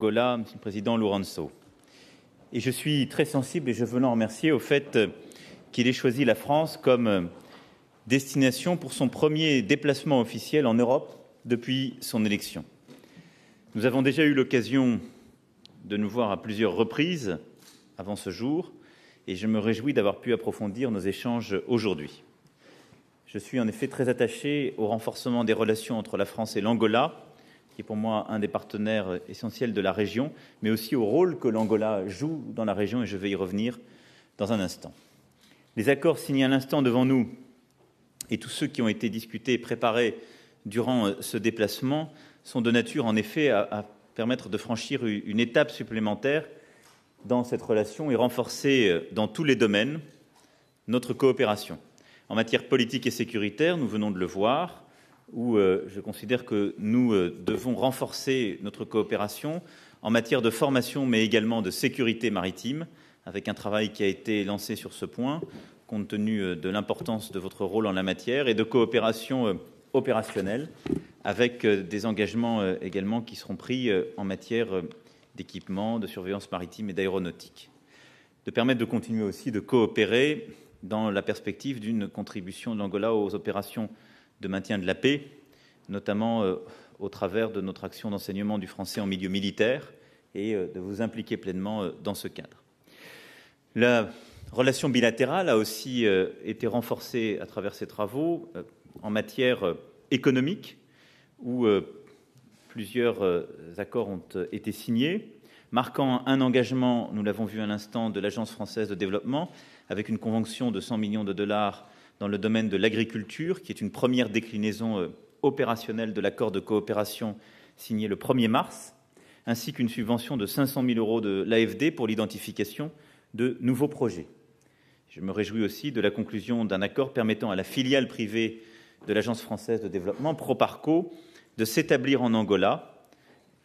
Angola, Monsieur le Président Lourenço. Et je suis très sensible, et je veux l'en remercier, au fait qu'il ait choisi la France comme destination pour son premier déplacement officiel en Europe depuis son élection. Nous avons déjà eu l'occasion de nous voir à plusieurs reprises avant ce jour, et je me réjouis d'avoir pu approfondir nos échanges aujourd'hui. Je suis en effet très attaché au renforcement des relations entre la France et l'Angola, qui est pour moi un des partenaires essentiels de la région, mais aussi au rôle que l'Angola joue dans la région, et je vais y revenir dans un instant. Les accords signés à l'instant devant nous et tous ceux qui ont été discutés et préparés durant ce déplacement sont de nature, en effet, à permettre de franchir une étape supplémentaire dans cette relation et renforcer dans tous les domaines notre coopération. En matière politique et sécuritaire, nous venons de le voir, où je considère que nous devons renforcer notre coopération en matière de formation, mais également de sécurité maritime, avec un travail qui a été lancé sur ce point, compte tenu de l'importance de votre rôle en la matière, et de coopération opérationnelle, avec des engagements également qui seront pris en matière d'équipement, de surveillance maritime et d'aéronautique. De permettre de continuer aussi de coopérer dans la perspective d'une contribution de l'Angola aux opérations de maintien de la paix, notamment au travers de notre action d'enseignement du français en milieu militaire, et de vous impliquer pleinement dans ce cadre. La relation bilatérale a aussi été renforcée à travers ces travaux en matière économique, où plusieurs accords ont été signés, marquant un engagement, nous l'avons vu à l'instant, de l'Agence française de développement, avec une convention de 100 millions de dollars dans le domaine de l'agriculture, qui est une première déclinaison opérationnelle de l'accord de coopération signé le 1er mars, ainsi qu'une subvention de 500 000 € de l'AFD pour l'identification de nouveaux projets. Je me réjouis aussi de la conclusion d'un accord permettant à la filiale privée de l'Agence française de développement, Proparco, de s'établir en Angola,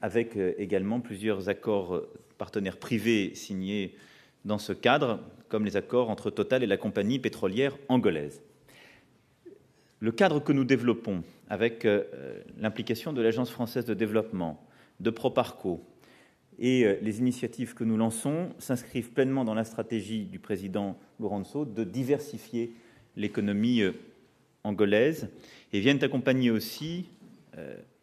avec également plusieurs accords partenaires privés signés dans ce cadre, comme les accords entre Total et la compagnie pétrolière angolaise. Le cadre que nous développons avec l'implication de l'Agence française de développement, de Proparco et les initiatives que nous lançons s'inscrivent pleinement dans la stratégie du président Lourenço de diversifier l'économie angolaise et viennent accompagner aussi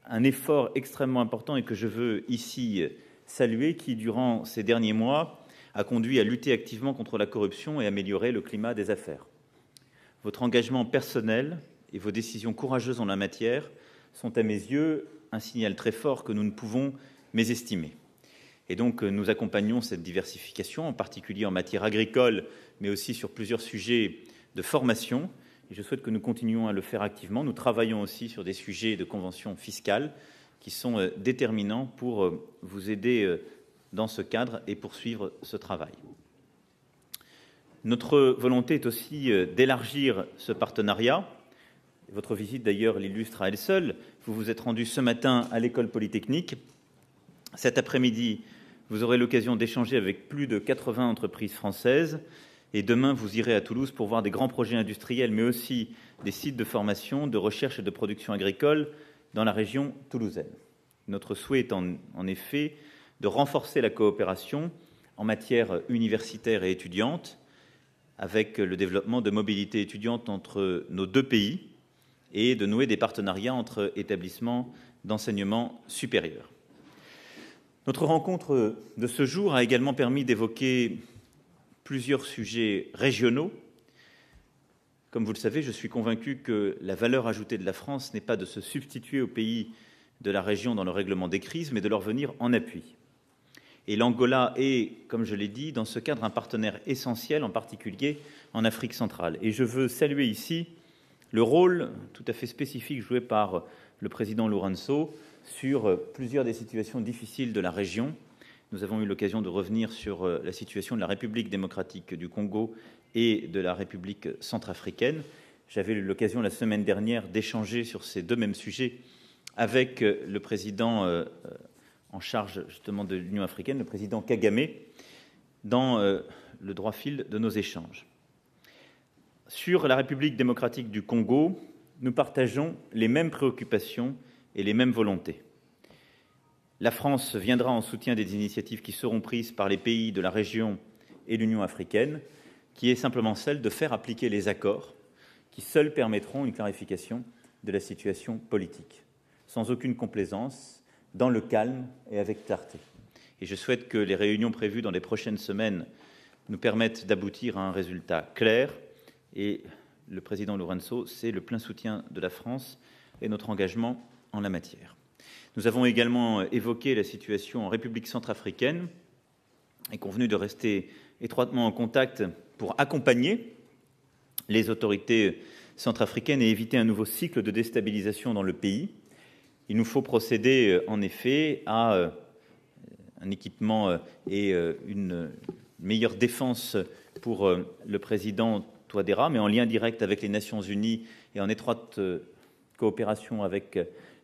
un effort extrêmement important et que je veux ici saluer, qui, durant ces derniers mois, a conduit à lutter activement contre la corruption et améliorer le climat des affaires. Votre engagement personnel et vos décisions courageuses en la matière sont, à mes yeux, un signal très fort que nous ne pouvons mésestimer. Et donc, nous accompagnons cette diversification, en particulier en matière agricole, mais aussi sur plusieurs sujets de formation. Et je souhaite que nous continuions à le faire activement. Nous travaillons aussi sur des sujets de convention fiscale qui sont déterminants pour vous aider dans ce cadre et poursuivre ce travail. Notre volonté est aussi d'élargir ce partenariat. Votre visite, d'ailleurs, l'illustre à elle seule. Vous vous êtes rendu ce matin à l'École polytechnique. Cet après-midi, vous aurez l'occasion d'échanger avec plus de 80 entreprises françaises. Et demain, vous irez à Toulouse pour voir des grands projets industriels, mais aussi des sites de formation, de recherche et de production agricole dans la région toulousaine. Notre souhait est en effet de renforcer la coopération en matière universitaire et étudiante, avec le développement de mobilité étudiante entre nos deux pays et de nouer des partenariats entre établissements d'enseignement supérieur. Notre rencontre de ce jour a également permis d'évoquer plusieurs sujets régionaux. Comme vous le savez, je suis convaincu que la valeur ajoutée de la France n'est pas de se substituer aux pays de la région dans le règlement des crises, mais de leur venir en appui. Et l'Angola est, comme je l'ai dit, dans ce cadre un partenaire essentiel, en particulier en Afrique centrale. Et je veux saluer ici le rôle tout à fait spécifique joué par le président Lourenço sur plusieurs des situations difficiles de la région. Nous avons eu l'occasion de revenir sur la situation de la République démocratique du Congo et de la République centrafricaine. J'avais eu l'occasion la semaine dernière d'échanger sur ces deux mêmes sujets avec le président en charge justement de l'Union africaine, le président Kagame, dans le droit fil de nos échanges. Sur la République démocratique du Congo, nous partageons les mêmes préoccupations et les mêmes volontés. La France viendra en soutien des initiatives qui seront prises par les pays de la région et l'Union africaine, qui est simplement celle de faire appliquer les accords qui seuls permettront une clarification de la situation politique, sans aucune complaisance, dans le calme et avec clarté. Et je souhaite que les réunions prévues dans les prochaines semaines nous permettent d'aboutir à un résultat clair. Et le président Lourenço, c'est le plein soutien de la France et notre engagement en la matière. Nous avons également évoqué la situation en République centrafricaine et convenu de rester étroitement en contact pour accompagner les autorités centrafricaines et éviter un nouveau cycle de déstabilisation dans le pays. Il nous faut procéder en effet à un équipement et une meilleure défense pour le président Touadéra, mais en lien direct avec les Nations Unies et en étroite coopération avec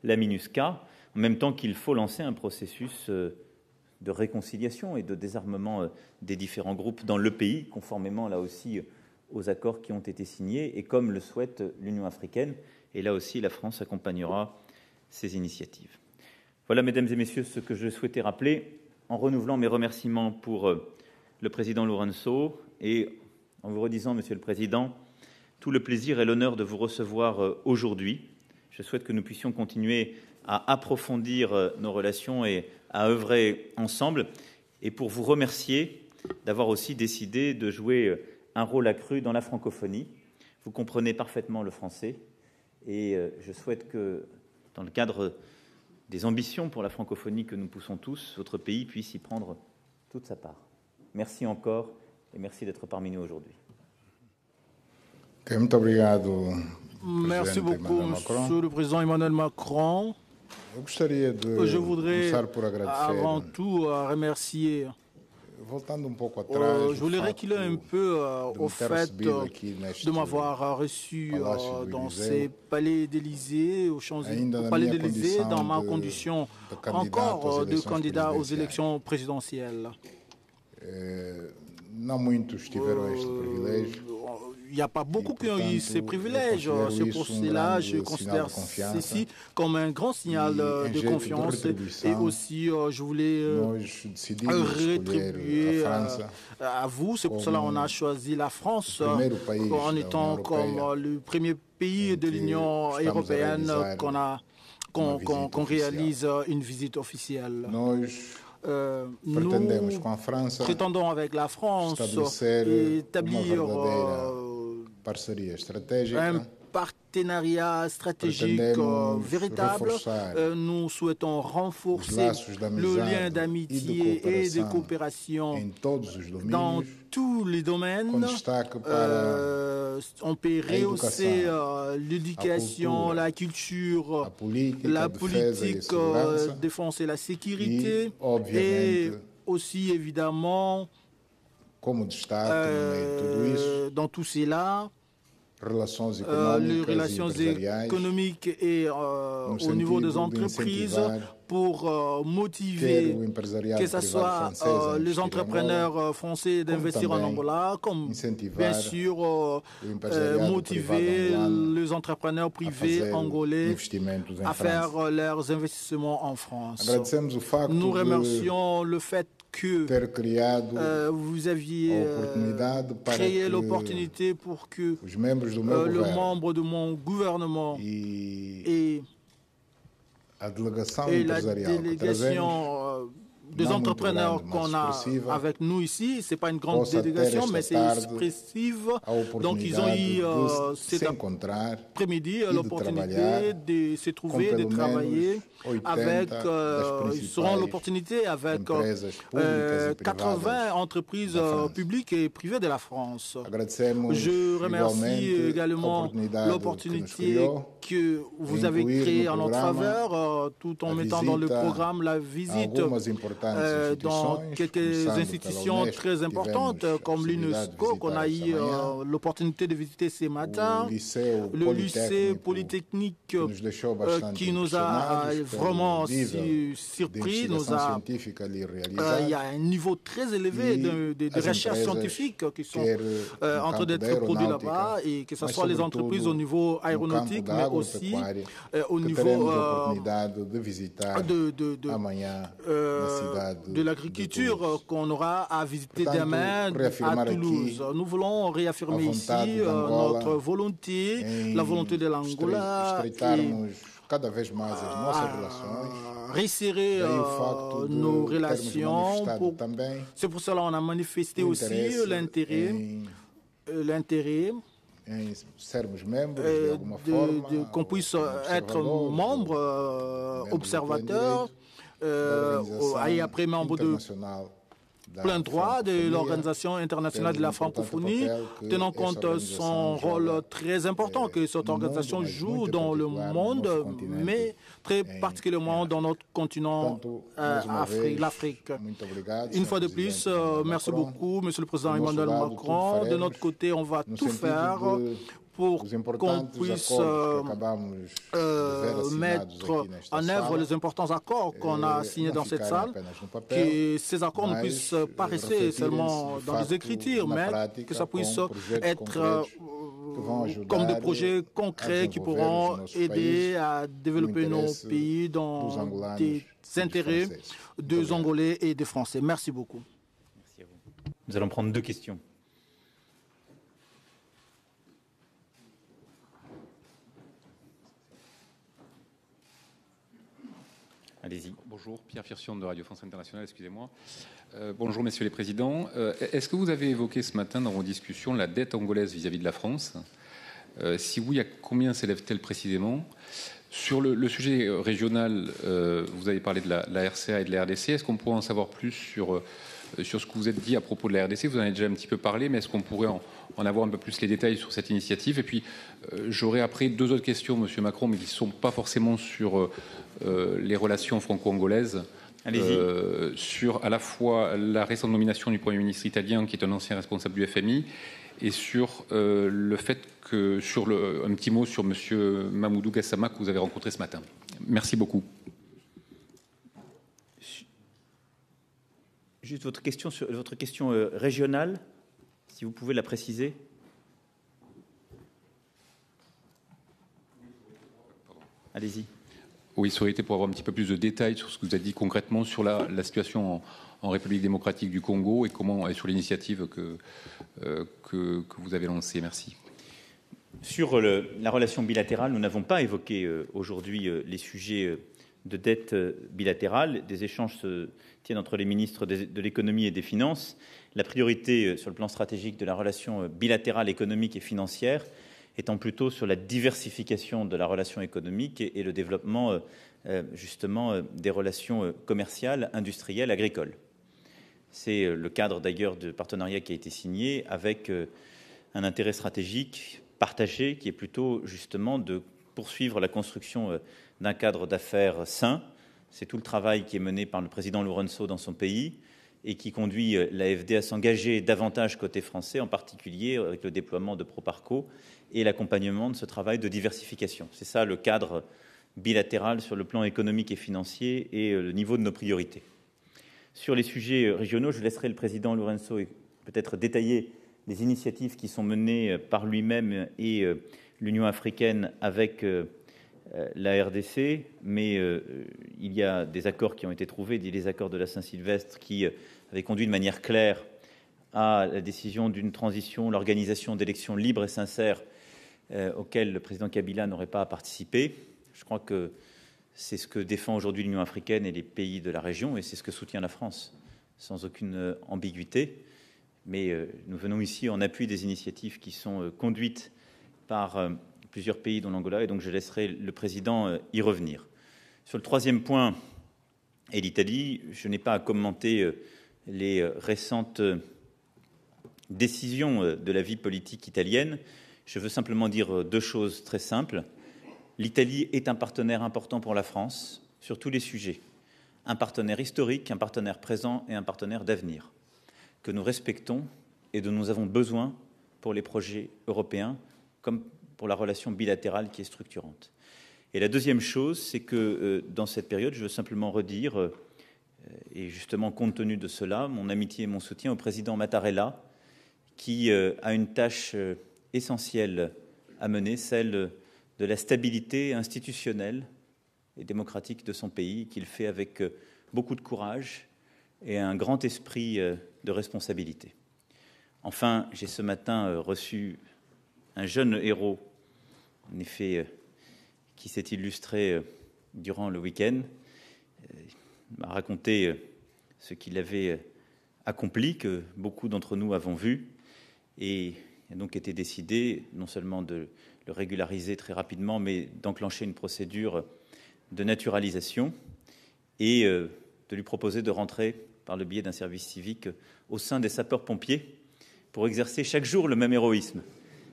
la MINUSCA, en même temps qu'il faut lancer un processus de réconciliation et de désarmement des différents groupes dans le pays, conformément là aussi aux accords qui ont été signés et comme le souhaite l'Union africaine. Et là aussi, la France accompagnera ces initiatives. Voilà, mesdames et messieurs, ce que je souhaitais rappeler en renouvelant mes remerciements pour le président Lourenço et en vous redisant, Monsieur le Président, tout le plaisir et l'honneur de vous recevoir aujourd'hui. Je souhaite que nous puissions continuer à approfondir nos relations et à œuvrer ensemble. Et pour vous remercier d'avoir aussi décidé de jouer un rôle accru dans la francophonie. Vous comprenez parfaitement le français et je souhaite que, dans le cadre des ambitions pour la francophonie que nous poussons tous, votre pays puisse y prendre toute sa part. Merci encore et merci d'être parmi nous aujourd'hui. Merci beaucoup, Monsieur le Président Emmanuel Macron. Je voudrais avant tout remercier. Je voulais reculer un peu au fait de m'avoir reçu dans ces palais d'Élysée, au palais d'Élysée, dans ma condition encore de candidat aux élections présidentielles. Il n'y a pas beaucoup qui ont eu ces privilèges. C'est pour cela que je considère ceci comme un grand signal de confiance. Et aussi, je voulais rétribuer à vous. C'est pour cela qu'on a choisi la France en étant comme le premier pays de l'Union européenne qu'on réalise une visite officielle. Nous prétendons avec la France établir un partenariat stratégique véritable. Nous souhaitons renforcer le lien d'amitié et de coopération dans tous les domaines. On peut rehausser l'éducation, la culture, la politique, défense et la sécurité, et aussi évidemment dans tout cela, les relations économiques et au niveau des entreprises pour motiver que ce soit les entrepreneurs français d'investir en Angola, comme bien sûr motiver les entrepreneurs privés angolais à faire leurs investissements en France. Nous remercions le fait que vous aviez créé l'opportunité pour que le membre de mon gouvernement et la délégation des entrepreneurs qu'on a avec nous ici, ce n'est pas une grande délégation, mais c'est expressive. Donc, ils ont eu cet après-midi l'opportunité de se trouver, de travailler avec, ils auront l'opportunité avec 80 entreprises publiques et privées de la France. Je remercie également l'opportunité que vous avez créée en notre faveur, tout en mettant dans le programme la visite dans quelques institutions très importantes comme l'UNESCO qu'on a eu l'opportunité de visiter ce matin, le lycée polytechnique qui nous a vraiment surpris, il y a un niveau très élevé de recherche scientifique qui sont en train d'être produits là-bas, et que ce soit les entreprises au niveau aéronautique, mais aussi au niveau de l'agriculture qu'on aura à visiter demain à Toulouse. Nous voulons réaffirmer ici notre volonté, la volonté de l'Angola, resserrer nos relations. C'est pour cela qu'on a manifesté aussi l'intérêt qu'on puisse être membre, observateur, et après membre de plein droit de l'Organisation internationale de la francophonie, tenant compte de son rôle très important que cette organisation joue dans le monde, mais très particulièrement dans notre continent, l'Afrique. Une fois de plus, merci beaucoup, Monsieur le Président Emmanuel Macron. De notre côté, on va tout faire pour qu'on puisse mettre en œuvre les importants accords qu'on a signés dans cette salle, que ces accords ne puissent pas rester seulement dans les écritures, mais que ça puisse être comme des projets concrets qui pourront aider à développer nos pays dans des intérêts des Angolais et des Français. Merci beaucoup. Merci à vous. Nous allons prendre 2 questions. Allez-y. Bonjour, Pierre Firsion de Radio France Internationale, excusez-moi. Bonjour, messieurs les présidents. Est-ce que vous avez évoqué ce matin dans vos discussions la dette angolaise vis-à-vis de la France ? Si oui, à combien s'élève-t-elle précisément ? Sur le sujet régional, vous avez parlé de la RCA et de la RDC. Est-ce qu'on pourrait en savoir plus sur ce que vous avez dit à propos de la RDC ? Vous en avez déjà un petit peu parlé, mais est-ce qu'on pourrait en avoir un peu plus les détails sur cette initiative ? Et puis, j'aurais après 2 autres questions, Monsieur Macron, mais qui ne sont pas forcément sur les relations franco-angolaises. Sur à la fois la récente nomination du Premier ministre italien, qui est un ancien responsable du FMI, et sur le fait que, un petit mot sur Monsieur Mamoudou Gassama que vous avez rencontré ce matin. Merci beaucoup. Juste votre question régionale, si vous pouvez la préciser. Allez-y. Oui, ça aurait été pour avoir un petit peu plus de détails sur ce que vous avez dit concrètement sur la situation en République démocratique du Congo et sur l'initiative que vous avez lancée. Merci. Sur la relation bilatérale, nous n'avons pas évoqué aujourd'hui les sujets de dette bilatérale. Des échanges se tiennent entre les ministres de l'économie et des finances. La priorité sur le plan stratégique de la relation bilatérale économique et financière étant plutôt sur la diversification de la relation économique et le développement justement des relations commerciales, industrielles, agricoles. C'est le cadre d'ailleurs de partenariat qui a été signé avec un intérêt stratégique partagé qui est plutôt justement de poursuivre la construction d'un cadre d'affaires sain. C'est tout le travail qui est mené par le président Lourenço dans son pays et qui conduit l'AFD à s'engager davantage côté français, en particulier avec le déploiement de Proparco et l'accompagnement de ce travail de diversification. C'est ça le cadre bilatéral sur le plan économique et financier et le niveau de nos priorités. Sur les sujets régionaux, je laisserai le président Lourenço peut-être détailler les initiatives qui sont menées par lui-même et l'Union africaine avec la RDC, mais il y a des accords qui ont été trouvés, les accords de la Saint-Sylvestre, qui avaient conduit de manière claire à la décision d'une transition, l'organisation d'élections libres et sincères auxquelles le président Kabila n'aurait pas à participer. Je crois que c'est ce que défend aujourd'hui l'Union africaine et les pays de la région, et c'est ce que soutient la France, sans aucune ambiguïté. Mais nous venons ici en appui des initiatives qui sont conduites par plusieurs pays, dont l'Angola, et donc je laisserai le président y revenir. Sur le troisième point, et l'Italie, je n'ai pas à commenter les récentes décisions de la vie politique italienne. Je veux simplement dire 2 choses très simples. L'Italie est un partenaire important pour la France sur tous les sujets. un partenaire historique, un partenaire présent et un partenaire d'avenir, que nous respectons et dont nous avons besoin pour les projets européens, comme pour la relation bilatérale qui est structurante. Et la deuxième chose, c'est que dans cette période, je veux simplement redire, et justement compte tenu de cela, mon amitié et mon soutien au président Mattarella, qui a une tâche essentielle à mener, celle de la stabilité institutionnelle et démocratique de son pays, qu'il fait avec beaucoup de courage et un grand esprit de responsabilité. Enfin, j'ai ce matin reçu un jeune héros, en effet, qui s'est illustré durant le week-end. Il m'a raconté ce qu'il avait accompli, que beaucoup d'entre nous avons vu, et il a donc été décidé non seulement de le régulariser très rapidement, mais d'enclencher une procédure de naturalisation et de lui proposer de rentrer par le biais d'un service civique au sein des sapeurs-pompiers pour exercer chaque jour le même héroïsme,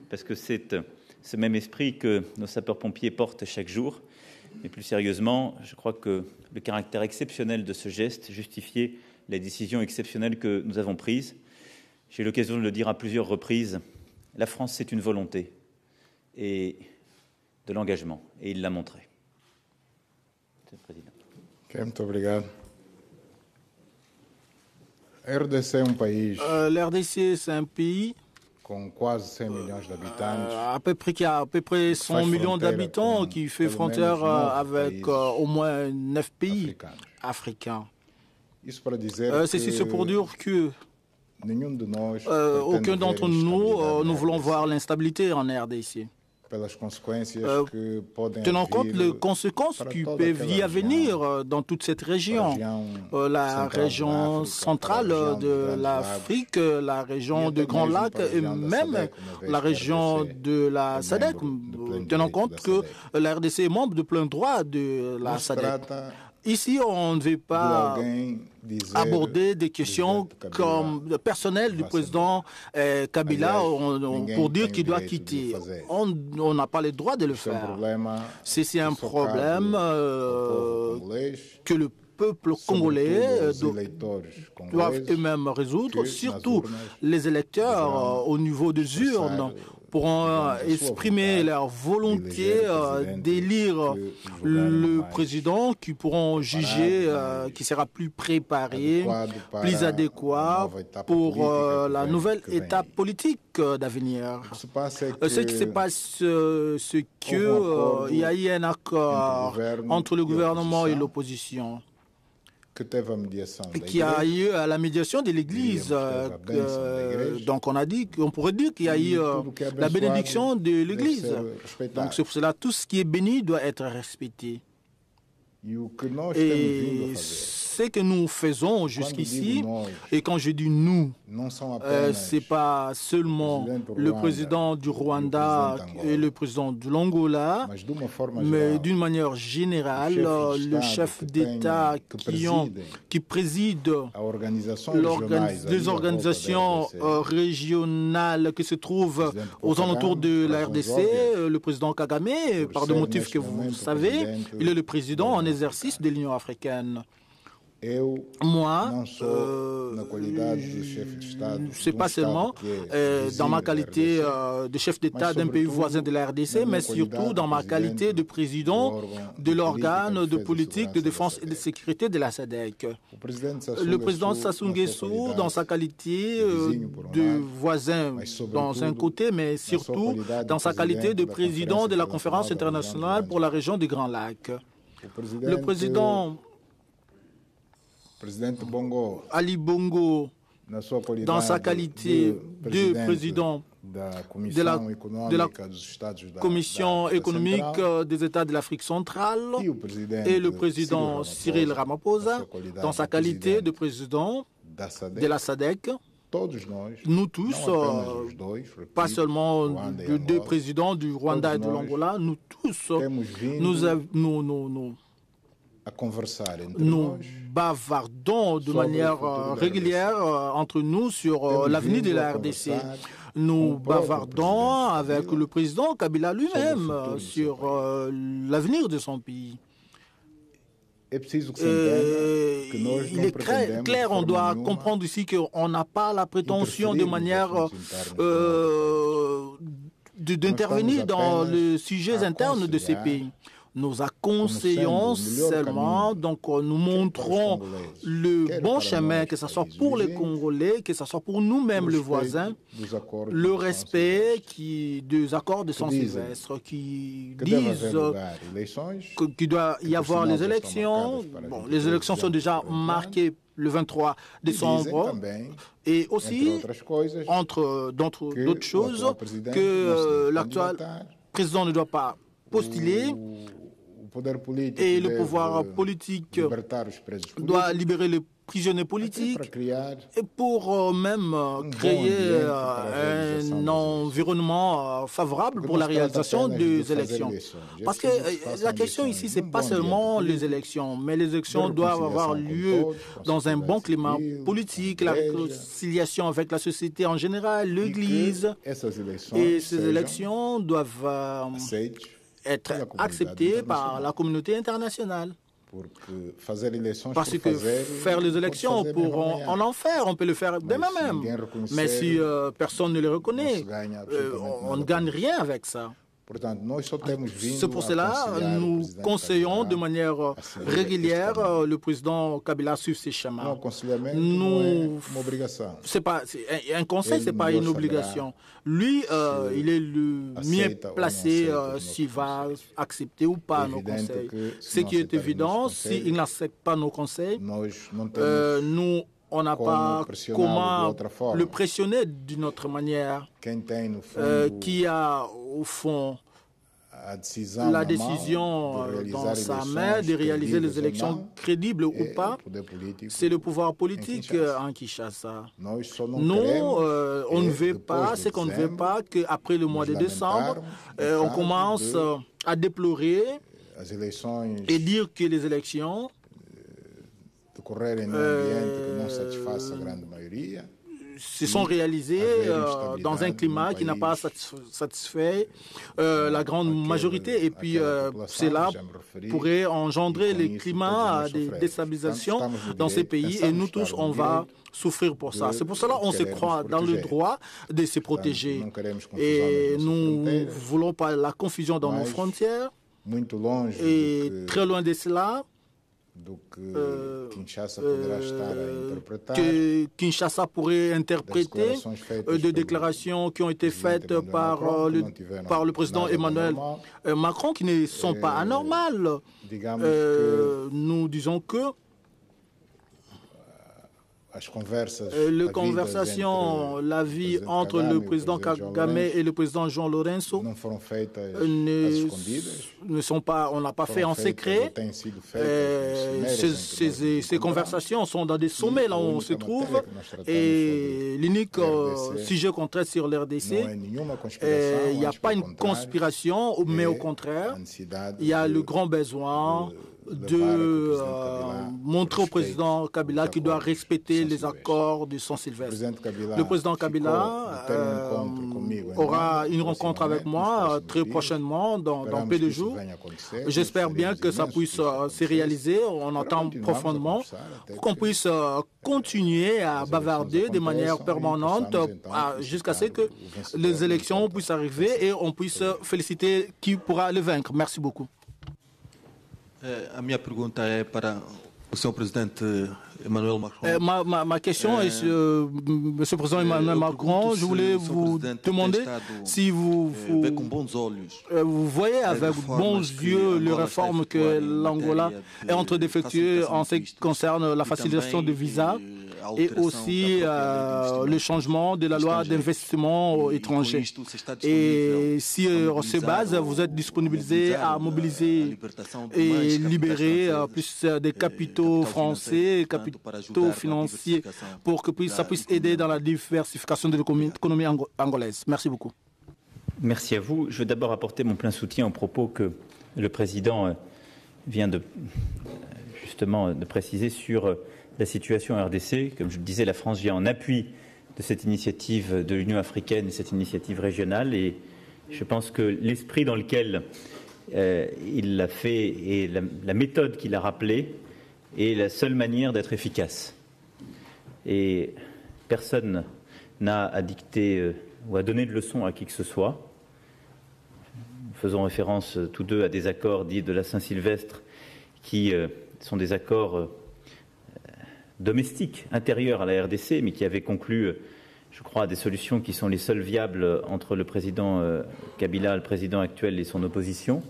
parce que c'est ce même esprit que nos sapeurs-pompiers portent chaque jour. Mais plus sérieusement, je crois que le caractère exceptionnel de ce geste justifiait les décisions exceptionnelles que nous avons prises. J'ai eu l'occasion de le dire à plusieurs reprises, la France, c'est une volonté et de l'engagement, et il l'a montré. Monsieur le Président. Muito obrigado. L'RDC, c'est un pays com quase 100 millions d'habitants, qui a à peu près 100 millions d'habitants, qui fait frontière avec au moins 9 pays africains. C'est pour dire que aucun d'entre nous, nous voulons voir l'instabilité en RDC. Tenant compte des conséquences qui peuvent y venir dans toute cette région, la région centrale de l'Afrique, la région du Grand Lac et même la région de la SADC, tenant compte que la RDC est membre de plein droit de la SADC. Ici, on ne veut pas aborder des questions comme personnelles du président Kabila pour dire qu'il doit quitter. On n'a pas le droit de le faire. C'est un problème que le peuple congolais doivent eux-mêmes résoudre, surtout les électeurs au niveau des urnes pourront exprimer leur volonté d'élire le président qui pourront juger qui sera plus préparé, plus adéquat pour la nouvelle étape politique d'avenir. Ce qui se passe, c'est qu'il y a eu un accord entre le gouvernement et l'opposition, qui a eu à la médiation de l'Église. Donc on pourrait dire qu'il y a eu la bénédiction de l'Église. Donc c'est pour cela tout ce qui est béni doit être respecté. Et ce que nous faisons jusqu'ici, et quand je dis nous, ce n'est pas seulement le président du Rwanda et le président de l'Angola, mais d'une manière générale, le chef d'État qui préside les organisations régionales qui se trouvent aux alentours de la RDC, le président Kagame, par des motifs que vous savez, il est le président en exercice de l'Union africaine. Moi, c'est pas seulement dans ma qualité de chef d'État d'un pays voisin de la RDC, mais surtout dans ma qualité de président de l'organe de politique de défense et de sécurité de la SADC. Le président Sassou Nguesso, dans sa qualité de voisin dans un côté, mais surtout dans sa qualité de président de la conférence internationale pour la région du Grand Lac. Le président Ali Bongo, dans sa qualité de président de la Commission économique des États de l'Afrique centrale, et le président Cyril Ramaphosa, dans sa qualité de président de la SADC, nous tous, pas seulement les deux présidents du Rwanda et de l'Angola, nous tous, nous bavardons de manière régulière entre nous sur l'avenir de la RDC. Nous bavardons avec le président Kabila lui-même sur l'avenir de son pays. il est clair, on doit comprendre ici qu'on n'a pas la prétention de manière d'intervenir dans les sujets internes de ces pays. Nous aconseignons seulement, donc nous montrons le bon chemin, que ce soit pour les Congolais, que ce soit pour nous-mêmes, les voisins, le respect des accords de Saint-Sylvestre qui disent qu'il doit y avoir les élections. Bon, les élections sont déjà marquées le 23 décembre et aussi, entre d'autres choses, que l'actuel président ne doit pas postuler et le pouvoir politique doit libérer les prisonniers politiques et pour même créer un environnement favorable pour la réalisation des élections. Parce que la question ici, ce n'est pas seulement les élections, mais les élections doivent avoir lieu dans un bon climat politique, la conciliation avec la société en général, l'Église, et ces élections doivent être acceptées par la communauté internationale. Parce que faire les élections, on en faire, on peut le faire demain même. Mais si personne ne les reconnaît, on ne gagne rien avec ça. C'est pour cela que nous conseillons de manière régulière le président Kabila suivre ces schémas. C'est pas un conseil, ce n'est pas une obligation. Lui, il est le mieux placé s'il va accepter ou pas nos conseils. Ce qui est évident, s'il n'accepte pas nos conseils, nous, on n'a pas comment le pressionner d'une autre manière, qui a au fond la décision dans sa main de réaliser les élections crédibles ou pas. C'est le pouvoir politique en Kinshasa. Nous, on ne veut pas, ce qu'on ne veut pas, qu'après le mois de décembre, on commence à déplorer et dire que les élections se sont réalisées dans un climat qui n'a pas satisfait la grande majorité. Et puis, cela pourrait engendrer les climats de déstabilisation dans ces pays. Et nous tous, on va souffrir pour ça. C'est pour cela qu'on se croit dans le droit de se protéger. Et nous ne voulons pas la confusion dans nos frontières. Et très loin de cela, que Kinshasa pourrait interpréter des déclarations qui ont été faites par le président Emmanuel Macron qui ne sont pas anormales. Nous disons que les conversations, la vie entre le président Kagame et le président João Lourenço ne sont pas, on n'a pas fait en secret. Ces conversations sont dans des sommets là où on se trouve et l'unique sujet qu'on traite sur l'RDC, il n'y a pas une conspiration, mais au contraire, il y a le grand besoin de montrer au président Kabila qu'il doit respecter les accords de Saint-Sylvestre. Le président Kabila aura une rencontre avec moi très prochainement, dans peu de jours. J'espère bien que ça puisse se réaliser. On entend profondément pour qu'on puisse continuer à bavarder de manière permanente jusqu'à ce que les élections puissent arriver et on puisse féliciter qui pourra le vaincre. Merci beaucoup. A minha pergunta é para o Sr. Presidente Emmanuel Macron. Ma question est sur Monsieur le Président Emmanuel Macron. Je voulais vous demander si vous voyez avec bons yeux les réformes que l'Angola est en train d'effectuer en ce qui concerne la facilitation de visa et aussi le changement de la loi d'investissement étranger. Et si sur ces bases, vous êtes disponibilisé à mobiliser et libérer plus des capitaux français, capitaux financiers, pour que ça puisse aider dans la diversification de l'économie angolaise. Merci beaucoup. Merci à vous. Je veux d'abord apporter mon plein soutien aux propos que le Président vient justement de préciser sur la situation en RDC. Comme je le disais, la France vient en appui de cette initiative de l'Union africaine et cette initiative régionale. Et je pense que l'esprit dans lequel il l'a fait et la méthode qu'il a rappelée est la seule manière d'être efficace. Et personne n'a à dicter ou à donner de leçons à qui que ce soit. Faisons référence tous deux à des accords dits de la Saint-Sylvestre qui sont des accords domestiques, intérieurs à la RDC, mais qui avaient conclu, je crois, des solutions qui sont les seules viables entre le président Kabila, le président actuel, et son opposition.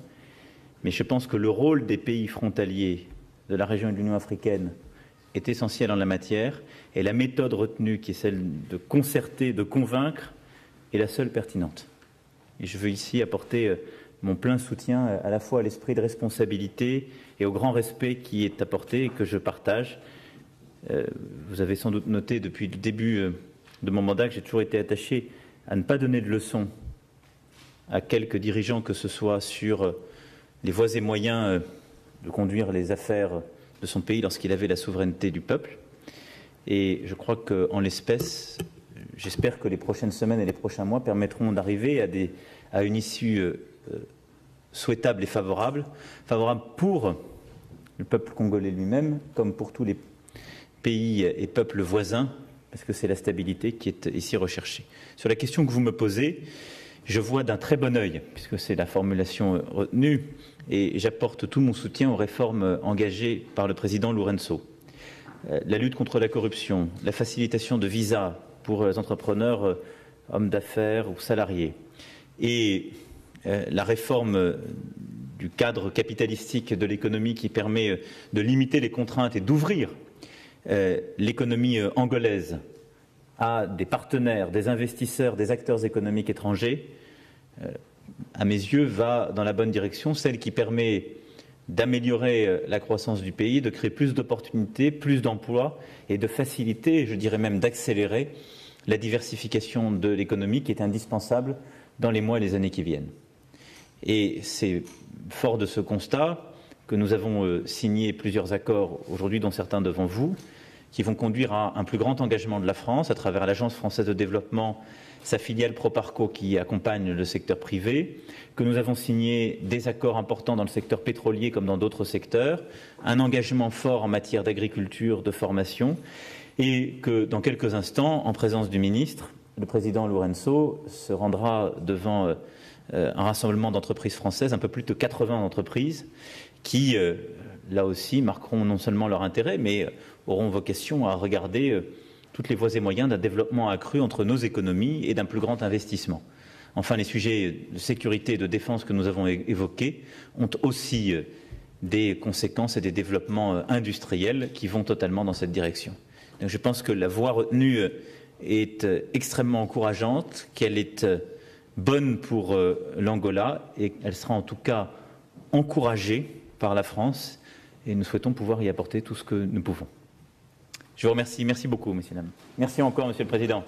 Mais je pense que le rôle des pays frontaliers de la région et de l'Union africaine est essentiel en la matière, et la méthode retenue, qui est celle de concerter, de convaincre, est la seule pertinente. Et je veux ici apporter mon plein soutien à la fois à l'esprit de responsabilité et au grand respect qui est apporté et que je partage. Vous avez sans doute noté depuis le début de mon mandat que j'ai toujours été attaché à ne pas donner de leçons à quelques dirigeants que ce soit sur les voies et moyens de conduire les affaires de son pays lorsqu'il avait la souveraineté du peuple. Et je crois qu'en l'espèce, j'espère que les prochaines semaines et les prochains mois permettront d'arriver à une issue souhaitable et favorable pour le peuple congolais lui-même, comme pour tous les pays et peuples voisins, parce que c'est la stabilité qui est ici recherchée. Sur la question que vous me posez, je vois d'un très bon œil, puisque c'est la formulation retenue, et j'apporte tout mon soutien aux réformes engagées par le président Lourenço. La lutte contre la corruption, la facilitation de visas pour les entrepreneurs, hommes d'affaires ou salariés, et la réforme du cadre capitalistique de l'économie qui permet de limiter les contraintes et d'ouvrir l'économie angolaise à des partenaires, des investisseurs, des acteurs économiques étrangers, à mes yeux, va dans la bonne direction, celle qui permet d'améliorer la croissance du pays, de créer plus d'opportunités, plus d'emplois et de faciliter, je dirais même d'accélérer la diversification de l'économie qui est indispensable dans les mois et les années qui viennent. Et c'est fort de ce constat que nous avons signé plusieurs accords aujourd'hui, dont certains devant vous, qui vont conduire à un plus grand engagement de la France à travers l'Agence française de développement, sa filiale Proparco qui accompagne le secteur privé, que nous avons signé des accords importants dans le secteur pétrolier comme dans d'autres secteurs, un engagement fort en matière d'agriculture, de formation, et que dans quelques instants, en présence du ministre, le président Lourenço se rendra devant un rassemblement d'entreprises françaises, un peu plus de 80 entreprises, qui, là aussi, marqueront non seulement leur intérêt, mais auront vocation à regarder toutes les voies et moyens d'un développement accru entre nos économies et d'un plus grand investissement. Enfin, les sujets de sécurité et de défense que nous avons évoqués ont aussi des conséquences et des développements industriels qui vont totalement dans cette direction. Donc, je pense que la voie retenue est extrêmement encourageante, qu'elle est bonne pour l'Angola et elle sera en tout cas encouragée par la France et nous souhaitons pouvoir y apporter tout ce que nous pouvons. Je vous remercie. Merci beaucoup, messieurs, dames. Merci encore, Monsieur le Président.